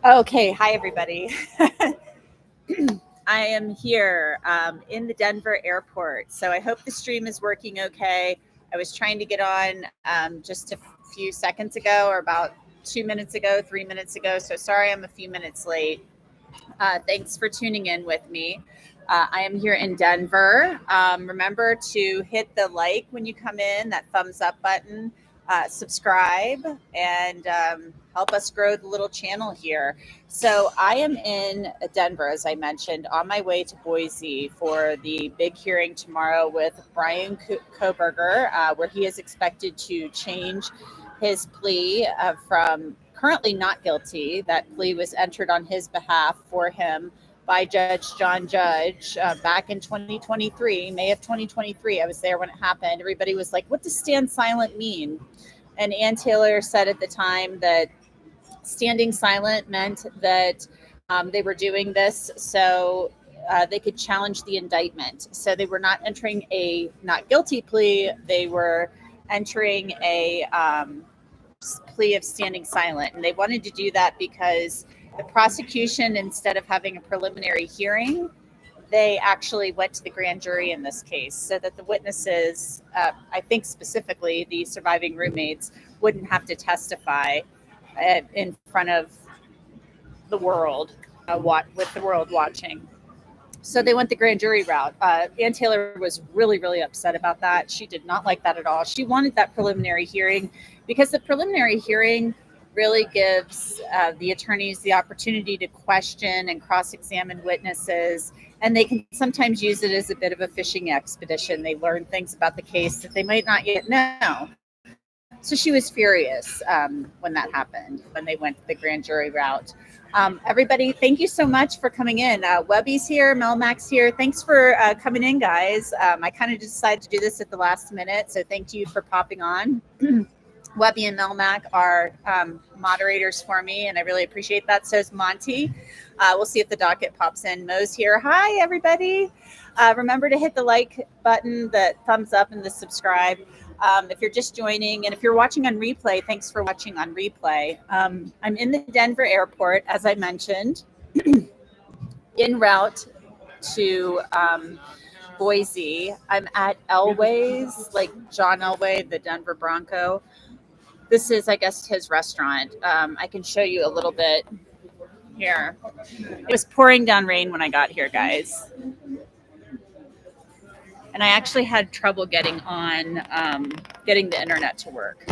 Okay, hi everybody. I am here in the Denver airport, so I hope the stream is working okay. I was trying to get on just a few seconds ago, or about 2 minutes ago, 3 minutes ago, so sorry I'm a few minutes late. Thanks for tuning in with me. I am here in Denver. Remember to hit the like when you come in, that thumbs up button, subscribe, and help us grow the little channel here. So, I am in Denver, as I mentioned, on my way to Boise for the big hearing tomorrow with Bryan Kohberger, where he is expected to change his plea from currently not guilty. That plea was entered on his behalf for him by Judge John Judge back in 2023, May of 2023. I was there when it happened. Everybody was like, what does stand silent mean? And Ann Taylor said at the time that standing silent meant that they were doing this so they could challenge the indictment. So they were not entering a not guilty plea. They were entering a plea of standing silent. And they wanted to do that because the prosecution, instead of having a preliminary hearing, they actually went to the grand jury in this case so that the witnesses, I think specifically the surviving roommates, wouldn't have to testify in front of the world, with the world watching. So they went the grand jury route. Ann Taylor was really, really upset about that. She did not like that at all. She wanted that preliminary hearing because the preliminary hearing really gives the attorneys the opportunity to question and cross-examine witnesses, and they can sometimes use it as a bit of a fishing expedition. They learn things about the case that they might not yet know. So she was furious when that happened, when they went the grand jury route. Everybody, thank you so much for coming in. Webby's here, Melmac's here. Thanks for coming in, guys. I kind of decided to do this at the last minute, so thank you for popping on. Webby and Melmac are moderators for me, and I really appreciate that. So is Monty. We'll see if the docket pops in. Mo's here. Hi, everybody. Remember to hit the like button, the thumbs up, and the subscribe. If you're just joining, and if you're watching on replay, thanks for watching on replay. I'm in the Denver airport, as I mentioned, en route to Boise. I'm at Elway's, like John Elway, the Denver Bronco. This is, I guess, his restaurant. I can show you a little bit here. It was pouring down rain when I got here, guys. And I actually had trouble getting the internet to work.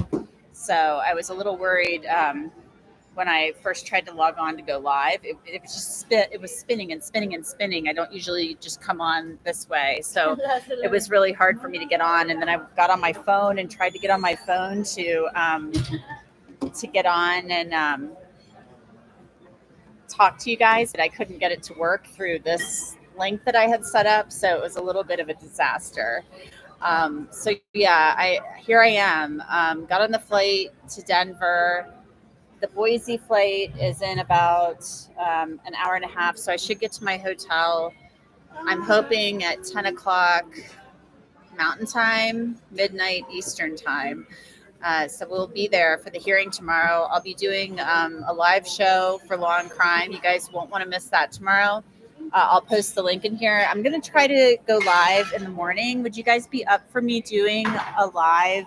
So I was a little worried when I first tried to log on to go live. It was just it was spinning and spinning and spinning. I don't usually just come on this way. So it was really hard for me to get on. And then I got on my phone and tried to get on my phone to get on and talk to you guys, but I couldn't get it to work through this link that I had set up, so it was a little bit of a disaster. So yeah, here I am. Got on the flight to Denver. The Boise flight is in about an hour and a half, so I should get to my hotel. I'm hoping at 10 o'clock Mountain Time, midnight Eastern Time. So we'll be there for the hearing tomorrow. I'll be doing a live show for Law and Crime. You guys won't want to miss that tomorrow. I'll post the link in here. I'm going to try to go live in the morning. Would you guys be up for me doing a live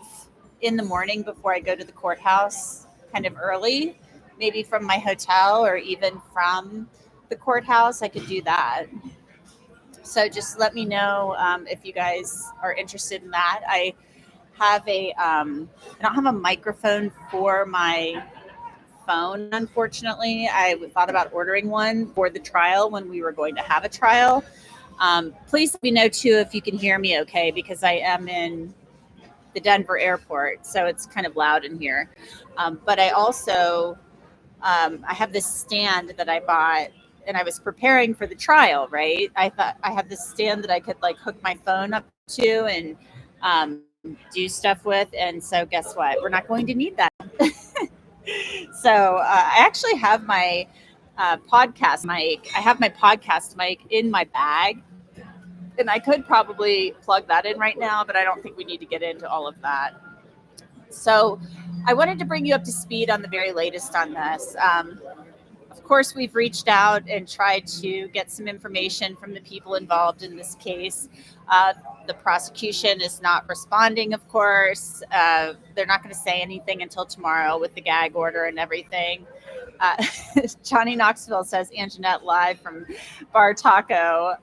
in the morning before I go to the courthouse, kind of early, maybe from my hotel or even from the courthouse? I could do that. So just let me know if you guys are interested in that. I don't have a microphone for my phone, unfortunately. I thought about ordering one for the trial when we were going to have a trial. Please let me know too if you can hear me okay, because I am in the Denver airport, so it's kind of loud in here. But I also I have this stand that I bought, and I was preparing for the trial, right? I thought I had this stand that I could like hook my phone up to and do stuff with, and so guess what? We're not going to need that. So I actually have my podcast mic. I have my podcast mic in my bag, and I could probably plug that in right now, but I don't think we need to get into all of that. So I wanted to bring you up to speed on the very latest on this. Of course, we've reached out and tried to get some information from the people involved in this case. The prosecution is not responding, of course. They're not going to say anything until tomorrow with the gag order and everything. Johnny Knoxville says, Anjanette live from Bar Taco.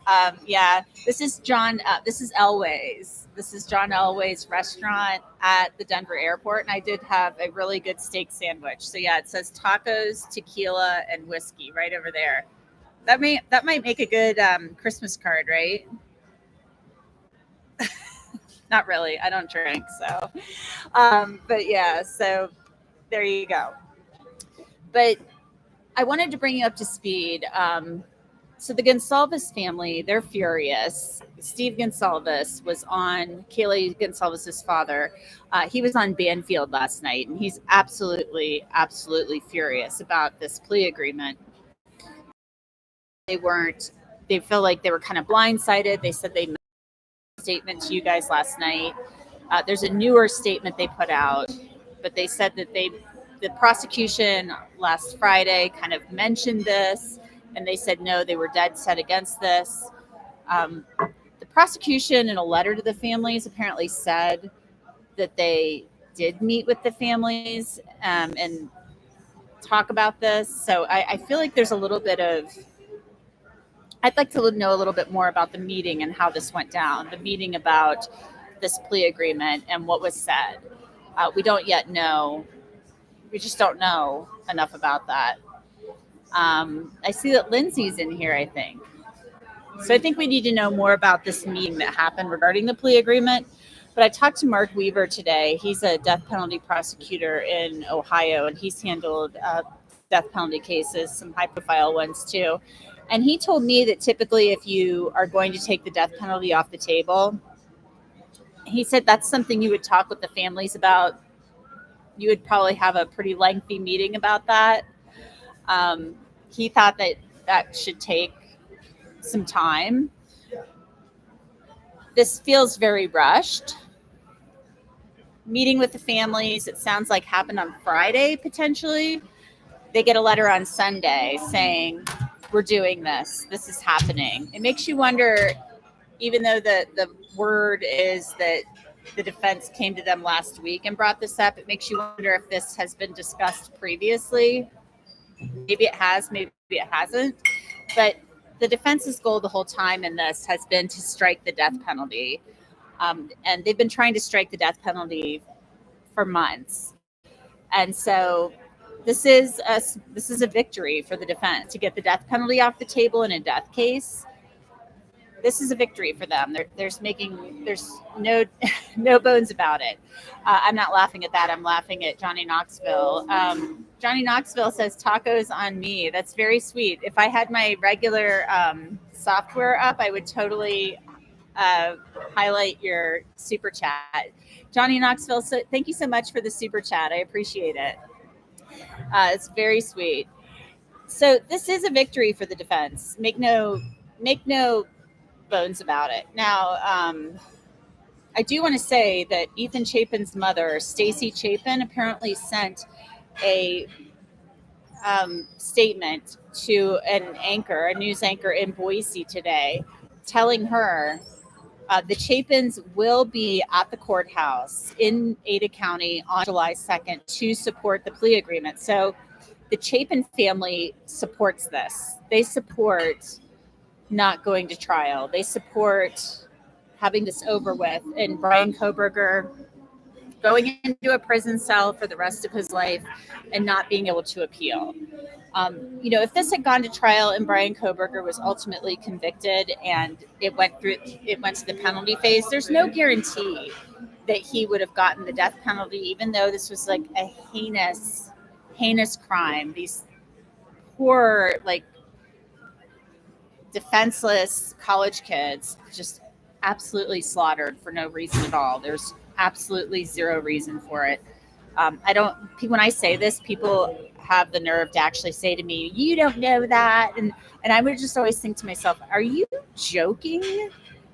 Yeah, this is John. This is Elway's. This is John Elway's restaurant at the Denver airport. And I did have a really good steak sandwich. So yeah, it says tacos, tequila, and whiskey right over there. That might make a good Christmas card, right? Not really. I don't drink. So, but yeah, so there you go. But I wanted to bring you up to speed. So the Gonsalves family, they're furious. Steve Gonsalves was on Kaylee Goncalves' father. He was on Banfield last night, and he's absolutely, absolutely furious about this plea agreement. They feel like they were kind of blindsided. They said they made a statement to you guys last night. There's a newer statement they put out, but they said that the prosecution last Friday kind of mentioned this, and they said, no, they were dead set against this. The prosecution, in a letter to the families, apparently said that they did meet with the families and talk about this. So I feel like there's a little bit of, I'd like to know a little bit more about the meeting and how this went down, the meeting about this plea agreement and what was said. We don't yet know. We just don't know enough about that. I see that Lindsay's in here, I think. So I think we need to know more about this meeting that happened regarding the plea agreement. But I talked to Mark Weaver today. He's a death penalty prosecutor in Ohio, and he's handled death penalty cases, some high-profile ones too. And he told me that typically if you are going to take the death penalty off the table, he said that's something you would talk with the families about. You would probably have a pretty lengthy meeting about that. He thought that should take some time. This feels very rushed. Meeting with the families, it sounds like happened on Friday, potentially. They get a letter on Sunday saying, we're doing this. This is happening. It makes you wonder, even though the word is that the defense came to them last week and brought this up, it makes you wonder if this has been discussed previously. Maybe it has, maybe it hasn't. But the defense's goal the whole time in this has been to strike the death penalty. And they've been trying to strike the death penalty for months. And so this is a victory for the defense to get the death penalty off the table in a death case. This is a victory for them. There's no bones about it. I'm not laughing at that. I'm laughing at Johnny Knoxville. Johnny Knoxville says tacos on me. That's very sweet. If I had my regular software up, I would totally highlight your super chat. Johnny Knoxville, so thank you so much for the super chat. I appreciate it. It's very sweet. So this is a victory for the defense. Make no bones about it. Now, I do want to say that Ethan Chapin's mother, Stacy Chapin, apparently sent a statement to a news anchor in Boise today, telling her the Chapins will be at the courthouse in Ada County on July 2nd to support the plea agreement. So the Chapin family supports this. They support not going to trial. They support having this over with, and Bryan Kohberger going into a prison cell for the rest of his life and not being able to appeal. If this had gone to trial and Bryan Kohberger was ultimately convicted and it went to the penalty phase, there's no guarantee that he would have gotten the death penalty, even though this was like a heinous crime. These poor, defenseless college kids just absolutely slaughtered for no reason at all. There's absolutely zero reason for it. When I say this, people have the nerve to actually say to me, you don't know that. And I would just always think to myself, are you joking?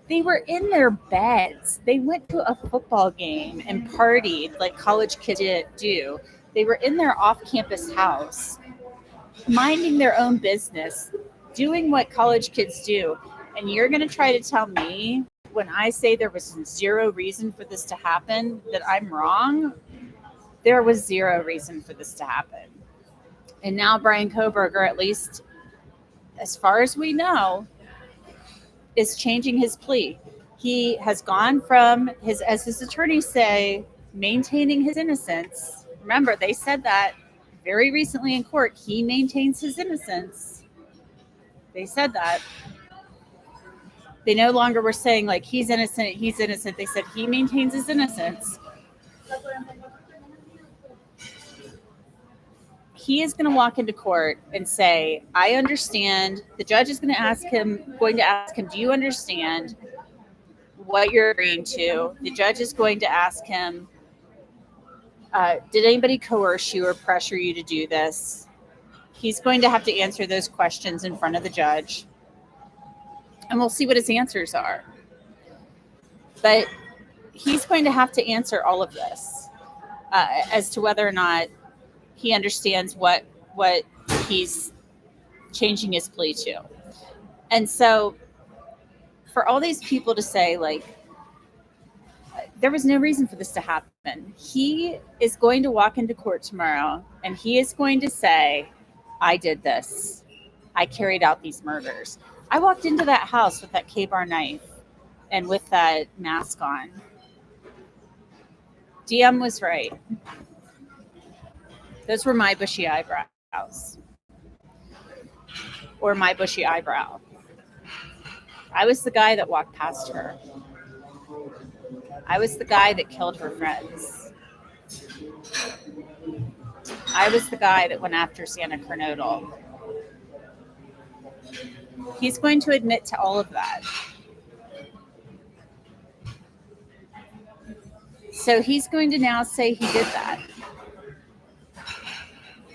They were in their beds. They went to a football game and partied like college kids do. They were in their off-campus house. minding their own business, doing what college kids do. And you're going to try to tell me when I say there was zero reason for this to happen that I'm wrong? There was zero reason for this to happen. And now Bryan Kohberger, at least as far as we know, is changing his plea. He has gone from his, as his attorneys say, maintaining his innocence. Remember, they said that very recently in court. He maintains his innocence. They said that. They no longer were saying like he's innocent, he's innocent. They said he maintains his innocence. He is going to walk into court and say, I understand. The judge is going to ask him, do you understand what you're agreeing to? The judge is going to ask him, did anybody coerce you or pressure you to do this? He's going to have to answer those questions in front of the judge. And we'll see what his answers are. But he's going to have to answer all of this as to whether or not he understands what he's changing his plea to. And so for all these people to say, like, there was no reason for this to happen. He is going to walk into court tomorrow and he is going to say, I did this. I carried out these murders. I walked into that house with that K-bar knife and with that mask on. DM was right. Those were my bushy eyebrows. Or my bushy eyebrow. I was the guy that walked past her. I was the guy that killed her friends. I was the guy that went after Xana Kernodle. He's going to admit to all of that. So he's going to now say he did that.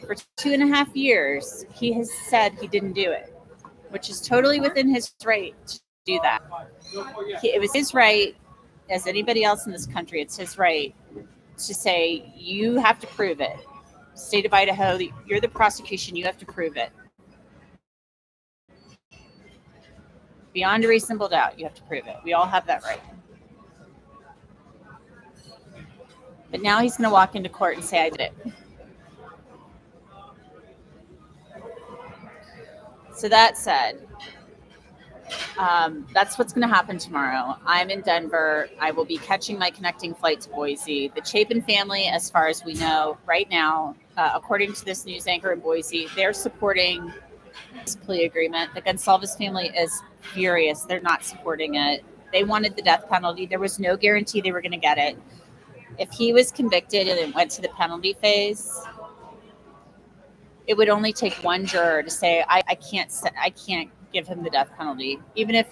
For 2.5 years, he has said he didn't do it, which is totally within his right to do that. It was his right, as anybody else in this country, it's his right to say, you have to prove it. State of Idaho, you're the prosecution, you have to prove it. Beyond a reasonable doubt, you have to prove it. We all have that right. But now he's going to walk into court and say, I did it. So that said, that's what's going to happen tomorrow. I'm in Denver. I will be catching my connecting flight to Boise. The Chapin family, as far as we know right now, according to this news anchor in Boise, they're supporting this plea agreement. The Gonalves family is furious. They're not supporting it. They wanted the death penalty. There was no guarantee they were going to get it. If he was convicted and it went to the penalty phase, it would only take one juror to say, I can't give him the death penalty. Even if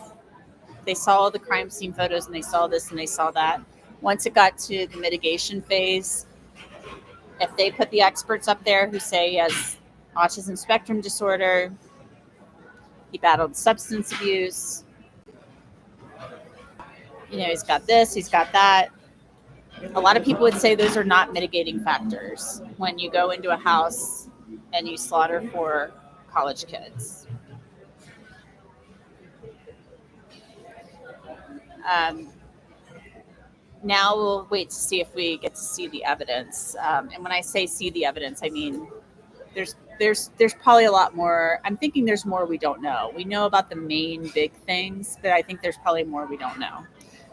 they saw the crime scene photos and they saw this and they saw that. Once it got to the mitigation phase, if they put the experts up there who say he has autism spectrum disorder, he battled substance abuse, he's got this, he's got that. A lot of people would say those are not mitigating factors when you go into a house and you slaughter 4 college kids. Now we'll wait to see if we get to see the evidence. And when I say see the evidence, I mean there's probably a lot more. I'm thinking there's more we don't know. We know about the main big things, but I think there's probably more we don't know.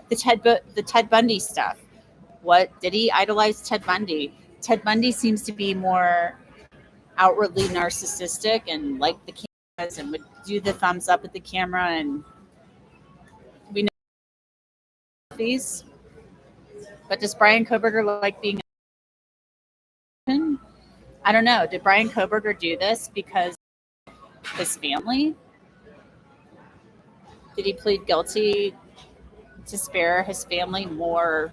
The Ted Bundy stuff. What did he idolize Ted Bundy? Ted Bundy seems to be more outwardly narcissistic and like the cameras and would do the thumbs up at the camera, and we know these. But does Bryan Kohberger like being open? I don't know. Did Bryan Kohberger do this because his family? Did he plead guilty to spare his family more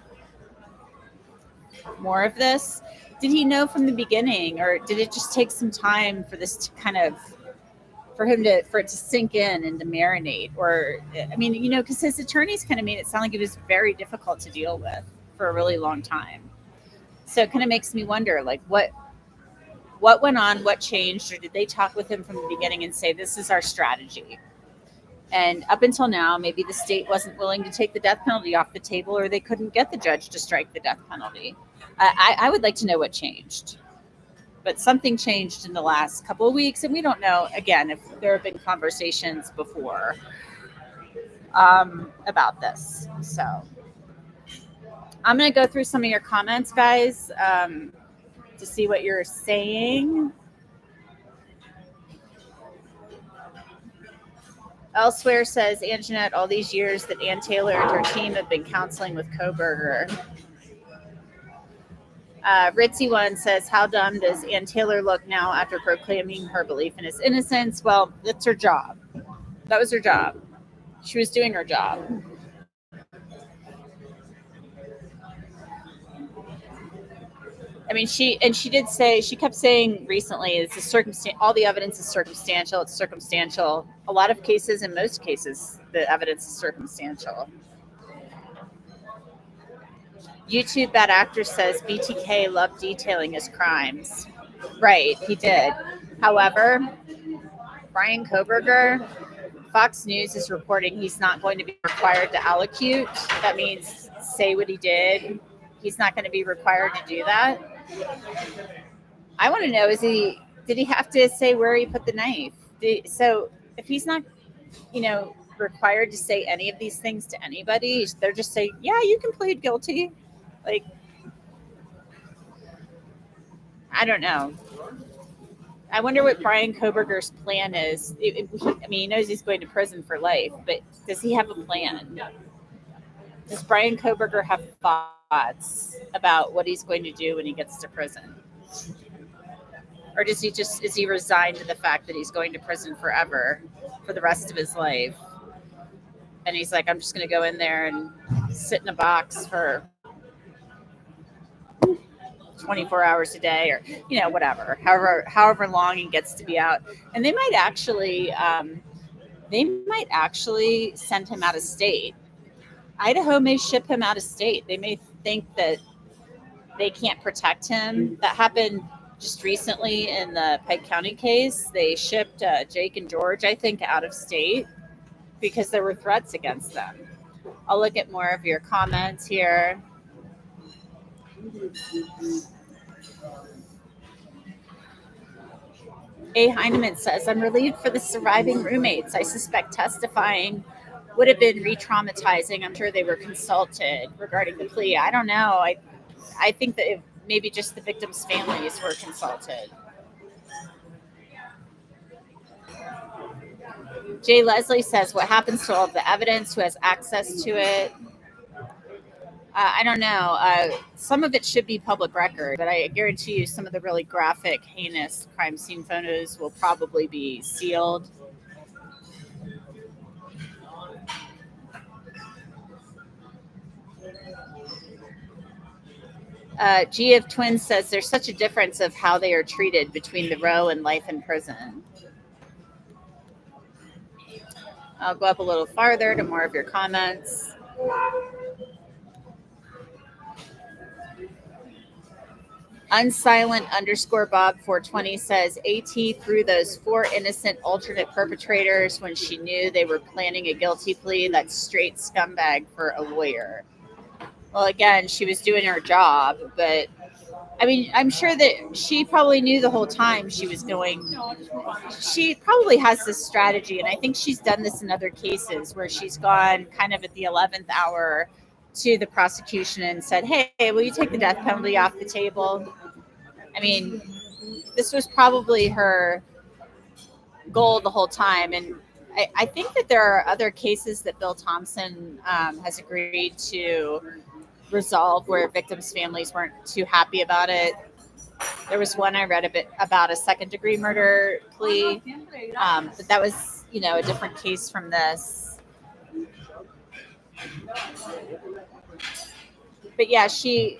of this? Did he know from the beginning, or did it just take some time for this to kind of, for it to sink in and to marinate? Or, I mean, because his attorneys kind of made it sound like it was very difficult to deal with for a really long time. So it kind of makes me wonder, like, what What went on? What changed? Or did they talk with him from the beginning and say, this is our strategy? And up until now, maybe the state wasn't willing to take the death penalty off the table, or they couldn't get the judge to strike the death penalty. I would like to know what changed. But something changed in the last couple of weeks, and we don't know, again, if there have been conversations before about this. So I'm going to go through some of your comments, guys, to see what you're saying. Elsewhere says, Aunt Jeanette, all these years that Ann Taylor and her team have been counseling with Kohberger. Ritzy One says, how dumb does Ann Taylor look now after proclaiming her belief in his innocence? Well, that's her job. That was her job. She was doing her job. I mean, she did say, she kept saying recently, it's a circumstance, all the evidence is circumstantial. It's circumstantial. A lot of cases, in most cases, the evidence is circumstantial. YouTube Bad Actor says BTK loved detailing his crimes. Right, he did. However, Bryan Kohberger, Fox News is reporting he's not going to be required to allocute. That means say what he did. He's not going to be required to do that. I want to know, did he have to say where he put the knife? So if he's not, required to say any of these things to anybody, they're just saying, yeah, you can plead guilty. Like, I don't know. I wonder what Bryan Kohberger's plan is. He knows he's going to prison for life, but does he have a plan? Does Bryan Kohberger have thoughts about what he's going to do when he gets to prison? Or is he resigned to the fact that he's going to prison forever for the rest of his life? And he's like, I'm just going to go in there and sit in a box for 24 hours a day, or whatever, however long he gets to be out. And they might actually send him out of state. Idaho may ship him out of state. They may think that they can't protect him. That happened just recently in the Pike County case. They shipped Jake and George, I think, out of state because there were threats against them. I'll look at more of your comments here. A. Heineman says, I'm relieved for the surviving roommates. I suspect testifying would have been re-traumatizing. I'm sure they were consulted regarding the plea. I don't know. I think that maybe just the victims' families were consulted. Jay Leslie says, what happens to all of the evidence? Who has access to it? I don't know. Some of it should be public record, but I guarantee you some of the really graphic, heinous crime scene photos will probably be sealed. G of Twins says there's such a difference of how they are treated between the row and life in prison. I'll go up a little farther to more of your comments. Unsilent _ Bob 420 says AT threw those 4 innocent alternate perpetrators when she knew they were planning a guilty plea. That's straight scumbag for a lawyer. Well, again, she was doing her job, but I mean, I'm sure that she probably knew the whole time she was going. She probably has this strategy, and I think she's done this in other cases where she's gone kind of at the 11th hour to the prosecution and said, hey, will you take the death penalty off the table? I mean, this was probably her goal the whole time. And I think that there are other cases that Bill Thompson has agreed to resolve where victims' families weren't too happy about it. There was one I read a bit about a second-degree murder plea, but that was, a different case from this. But yeah, she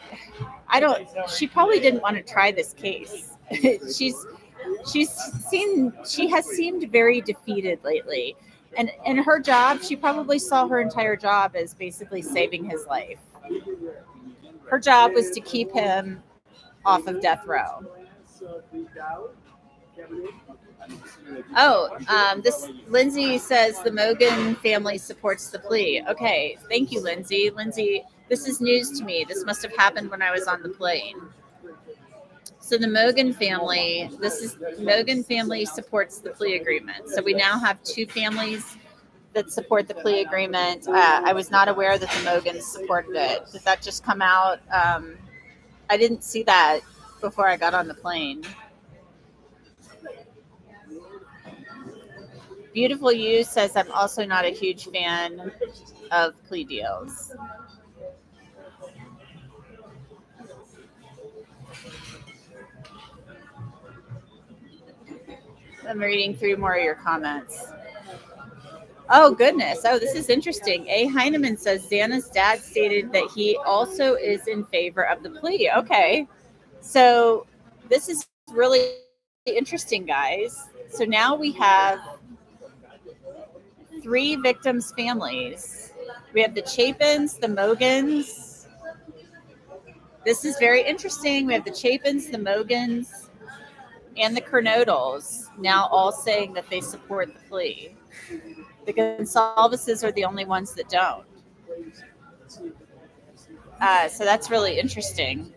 probably didn't want to try this case. She has seemed very defeated lately. And in her job, she probably saw her entire job as basically saving his life. Her job was to keep him off of death row. This Lindsay says the Mogan family supports the plea. Okay, thank you, Lindsay. Lindsay, this is news to me. This must have happened when I was on the plane. So the Mogan family, Mogan family supports the plea agreement. So we now have two families that support the plea agreement. I was not aware that the Mogans supported it. Did that just come out? I didn't see that before I got on the plane. Beautiful You says I'm also not a huge fan of plea deals. I'm reading through more of your comments. Oh, goodness. Oh, this is interesting. A. Heineman says Xana's dad stated that he also is in favor of the plea. Okay. So this is really interesting, guys. So now we have 3 victims' families. We have the Chapins, the Mogans. This is very interesting. We have the Chapins, the Mogans, and the Kernodles now all saying that they support the plea. The Gonsalveses are the only ones that don't. So that's really interesting.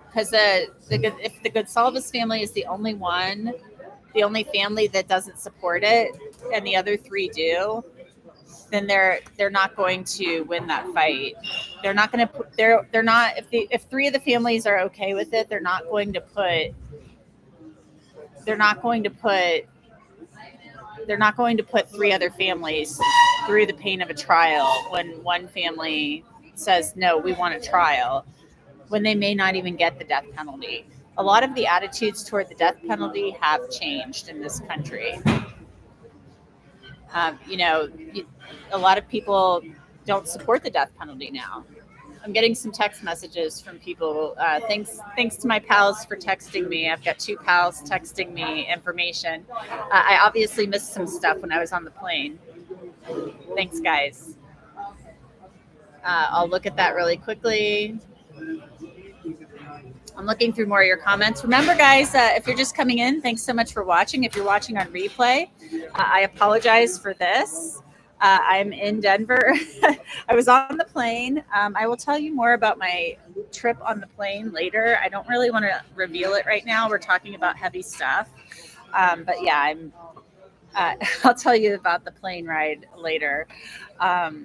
Because if the Gonsalves family is the only family that doesn't support it, and the other 3 do, then they're not going to win that fight. They're not going to. They're not. If 3 of the families are okay with it, they're not going to put. They're not going to put 3 other families through the pain of a trial when one family says, no, we want a trial, when they may not even get the death penalty. A lot of the attitudes toward the death penalty have changed in this country. A lot of people don't support the death penalty now. I'm getting some text messages from people. Thanks to my pals for texting me. I've got 2 pals texting me information. I obviously missed some stuff when I was on the plane. Thanks, guys. I'll look at that really quickly. I'm looking through more of your comments. Remember, guys, if you're just coming in, thanks so much for watching. If you're watching on replay, I apologize for this. I'm in Denver. I was on the plane. I will tell you more about my trip on the plane later. I don't really want to reveal it right now. We're talking about heavy stuff. But yeah, I'll tell you about the plane ride later. Yeah.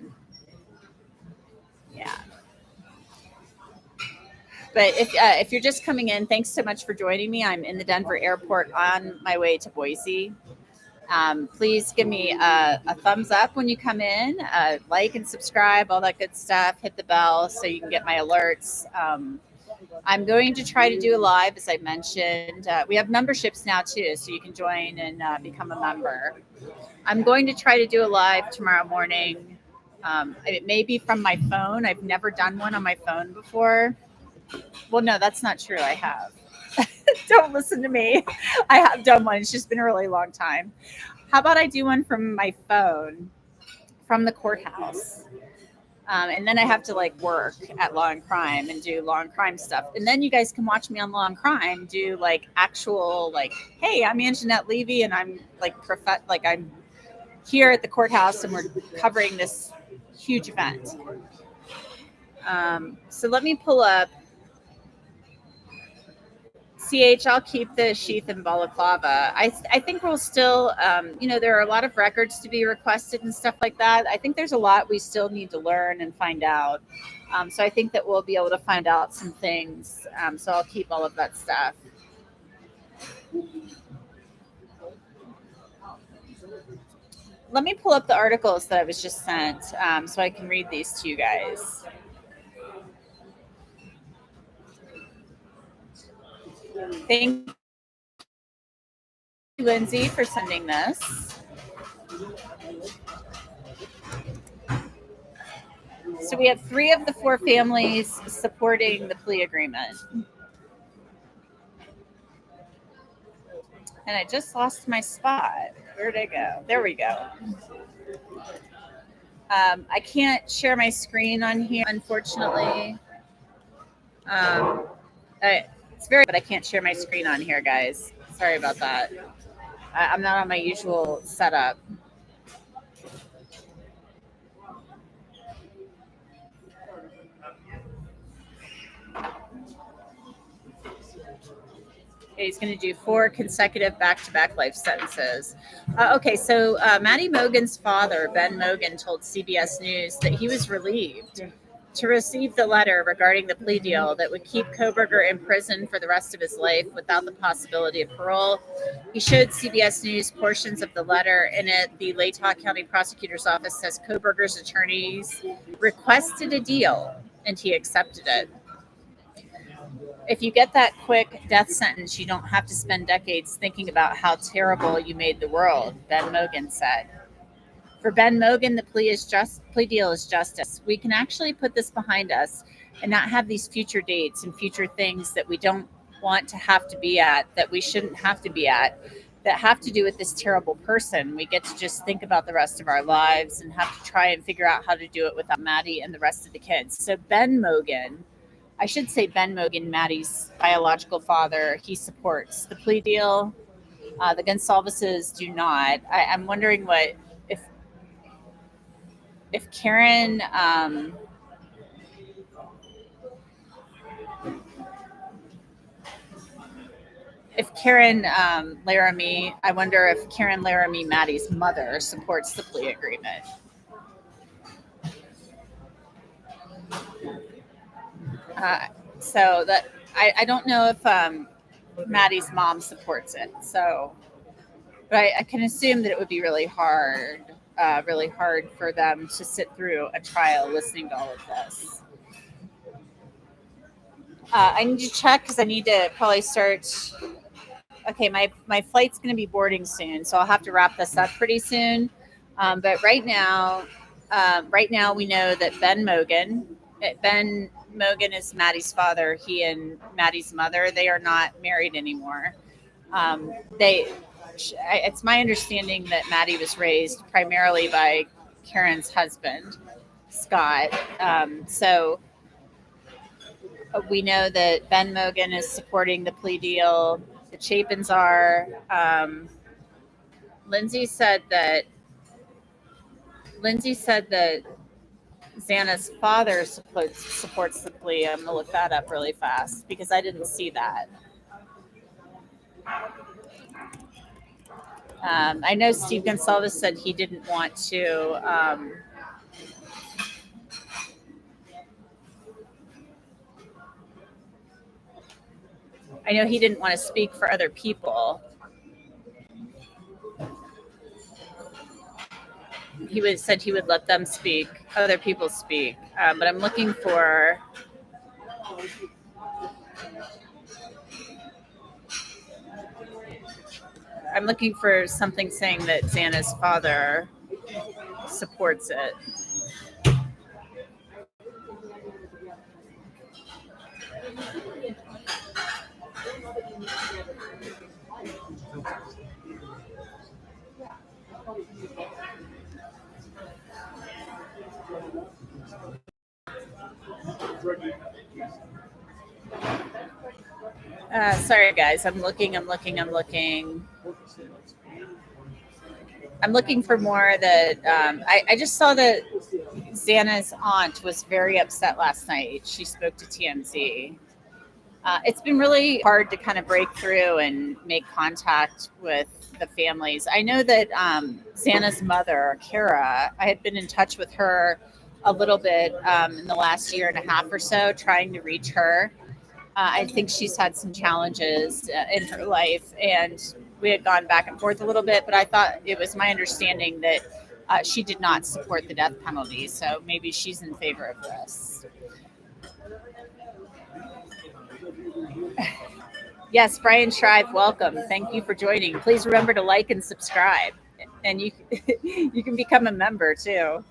But if you're just coming in, thanks so much for joining me. I'm in the Denver airport on my way to Boise. Please give me a thumbs up when you come in, like and subscribe, all that good stuff. Hit the bell so you can get my alerts. I'm going to try to do a live, as I mentioned. We have memberships now, too, so you can join and become a member. I'm going to try to do a live tomorrow morning. It may be from my phone. I've never done one on my phone before. Well, no, that's not true. I have. Don't listen to me. I have done one. It's just been a really long time. How about I do one from my phone from the courthouse? And then I have to work at Law and Crime and do Law and Crime stuff. And then you guys can watch me on Law and Crime do actual hey, I'm Anjanette Levy and I'm I'm here at the courthouse and we're covering this huge event. So let me pull up. CH, I'll keep the sheath and balaclava. I think we'll still, there are a lot of records to be requested and stuff like that. I think there's a lot we still need to learn and find out. So I think that we'll be able to find out some things. So I'll keep all of that stuff. Let me pull up the articles that I was just sent so I can read these to you guys. Thank you, Lindsay, for sending this. So we have 3 of the 4 families supporting the plea agreement. And I just lost my spot. Where'd I go? There we go. I can't share my screen on here, unfortunately. but I can't share my screen on here, guys. Sorry about that. I'm not on my usual setup. He's going to do 4 consecutive back-to-back life sentences. Okay, so Maddie Mogen's father, Ben Mogen, told CBS News that he was relieved to receive the letter regarding the plea deal that would keep Kohberger in prison for the rest of his life without the possibility of parole. He showed CBS News portions of the letter. In it, the Ada County Prosecutor's Office says Kohberger's attorneys requested a deal, and he accepted it. If you get that quick death sentence, you don't have to spend decades thinking about how terrible you made the world, Ben Mogen said. For Ben Mogen, the plea deal is justice. We can actually put this behind us and not have these future dates and future things that we don't want to have to be at, that we shouldn't have to be at, that have to do with this terrible person. We get to just think about the rest of our lives and have to try and figure out how to do it without Maddie and the rest of the kids. So Ben Mogen, I should say Ben Mogen, Maddie's biological father, he supports the plea deal. The Gonsalveses do not. I'm wondering if Karen Laramie, I wonder if Karen Laramie, Maddie's mother, supports the plea agreement. So that I don't know if Maddie's mom supports it. So, but I can assume that it would be really hard for them to sit through a trial listening to all of this. I need to check because I need to probably start. Okay, my flight's going to be boarding soon, so I'll have to wrap this up pretty soon. But right now we know that Ben Mogen is Maddie's father. He and Maddie's mother, they are not married anymore. It's my understanding that Maddie was raised primarily by Karen's husband, Scott. So we know that Ben Mogen is supporting the plea deal. The Chapins are. Lindsay said that Xana's father supports the plea. I'm going to look that up really fast because I didn't see that. I know Steve Gonsalves said he didn't want to. I know he didn't want to speak for other people. He said he would let them speak, other people speak. But I'm looking for. Something saying that Xana's father supports it. Sorry, guys. I'm looking. I'm looking for more that I just saw that Xana's aunt was very upset last night. She spoke to TMZ. It's been really hard to kind of break through and make contact with the families. I know that Xana's mother, Kara, I had been in touch with her a little bit in the last year and a half or so, trying to reach her. I think she's had some challenges in her life, and we had gone back and forth a little bit, but I thought it was my understanding that she did not support the death penalty, so maybe she's in favor of this. Yes, Brian Shrive, welcome. Thank you for joining. Please remember to like and subscribe, and you can become a member too.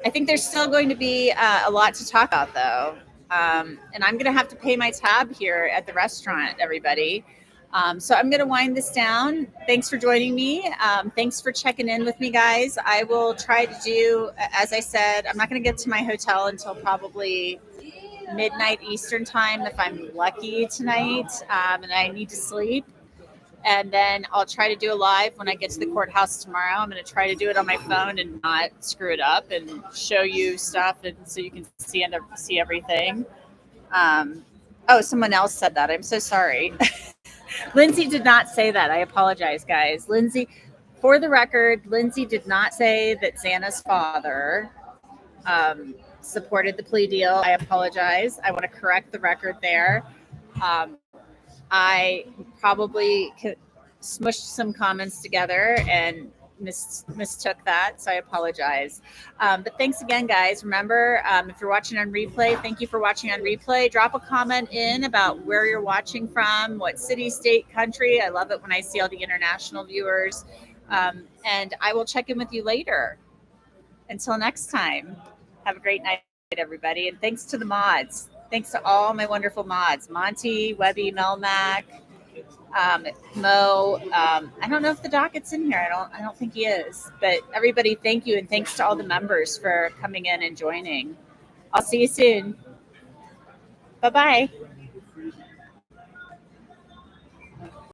I think there's still going to be a lot to talk about, though. And I'm going to have to pay my tab here at the restaurant, everybody. So I'm going to wind this down. Thanks for joining me. Thanks for checking in with me, guys. I will try to do, as I said, I'm not going to get to my hotel until probably midnight Eastern time if I'm lucky tonight, and I need to sleep. And then I'll try to do a live when I get to the courthouse tomorrow. I'm going to try to do it on my phone and not screw it up and show you stuff, and so you can see everything. Oh, someone else said that. I'm so sorry. Lindsay did not say that. I apologize, guys. Lindsay, for the record, Lindsay did not say that Xana's father supported the plea deal. I apologize. I want to correct the record there. I probably smushed some comments together and mistook that, so I apologize. But thanks again, guys. Remember, if you're watching on replay, thank you for watching on replay. Drop a comment in about where you're watching from, what city, state, country. I love it when I see all the international viewers. And I will check in with you later. Until next time, have a great night, everybody. And thanks to the mods. Thanks to all my wonderful mods, Monty, Webby, Melmac, Mo. I don't know if the docket's in here. I don't think he is. But everybody, thank you, and thanks to all the members for coming in and joining. I'll see you soon. Bye-bye.